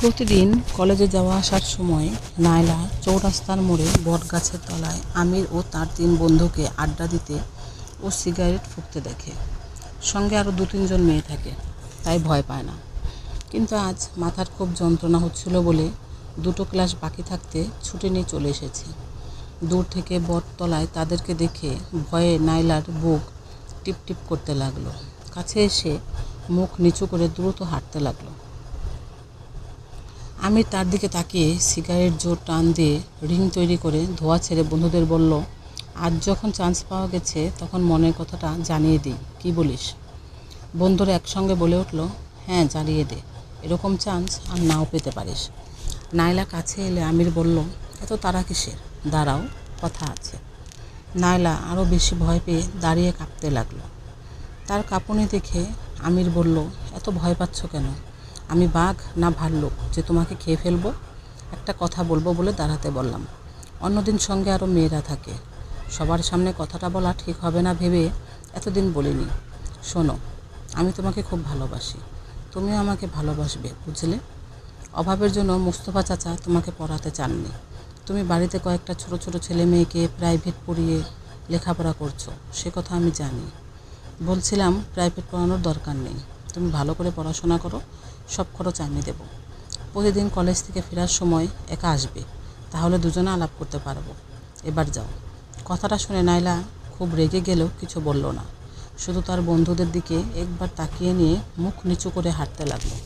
প্রতিদিন কলেজে যাওয়া আসার সময় নায়লা চৌরাস্তার মোড়ে বটগাছের তলায় আমির ও তার 3 বন্ধুকে আড্ডা দিতে ও সিগারেট ফুঁকতে দেখে। সঙ্গে আরও 2-3 জন মেয়ে থাকে, তাই ভয় পায় না। কিন্তু আজ মাথার খুব যন্ত্রণা হচ্ছিল বলে 2টো ক্লাস বাকি থাকতে ছুটি নিয়ে চলে এসেছে। দূর থেকে বটতলায় তাদেরকে দেখে ভয়ে নায়লার বুক টিপটিপ করতে লাগলো। কাছে এসে মুখ নিচু করে দ্রুত হাঁটতে লাগলো। আমি তার দিকে তাকিয়ে সিগারেট জোর টান দিয়ে রিং তৈরি করে ধোঁয়া ছেড়ে বন্ধুদের বলল, আজ যখন চান্স পাওয়া গেছে তখন মনের কথাটা জানিয়ে দিই, কি বলিস? বন্ধুরা একসঙ্গে বলে উঠল, হ্যাঁ জানিয়ে দে, এরকম চান্স আর নাও পেতে পারিস। নায়লা কাছে এলে আমির বলল, এত তাড়া কিসের, দাঁড়াও, কথা আছে। নায়লা আরও বেশি ভয় পেয়ে দাঁড়িয়ে কাঁপতে লাগলো। তার কাঁপুনি দেখে আমির বলল, এত ভয় পাচ্ছ কেন? আমি বাঘ না ভাল্লুক যে তোমাকে খেয়ে ফেলবো? একটা কথা বলবো বলে দাঁড়াতে বললাম। অন্যদিন সঙ্গে আরও মেয়েরা থাকে, সবার সামনে কথাটা বলা ঠিক হবে না ভেবে এতদিন বলিনি। শোনো, আমি তোমাকে খুব ভালোবাসি, তুমিও আমাকে ভালোবাসবে, বুঝলে? অভাবের জন্য মুস্তফা চাচা তোমাকে পড়াতে চাননি। তুমি বাড়িতে কয়েকটা ছোট ছোট ছেলে মেয়েকে প্রাইভেট পড়িয়ে লেখাপড়া করছো, সে কথা আমি জানি। বলছিলাম প্রাইভেট পড়ানোর দরকার নেই, তুমি ভালো করে পড়াশোনা করো, সব খরচ আমি দেব। প্রতিদিন কলেজ থেকে ফেরার সময় একা আসবে, তাহলে দুজনে আলাপ করতে পারবো। এবার যাও। কথাটা শুনে নায়লা খুব রেগে গেলেও কিছু বলল না, শুধু তার বন্ধুদের দিকে একবার তাকিয়ে নিয়ে মুখ নিচু করে হাঁটতে লাগলো।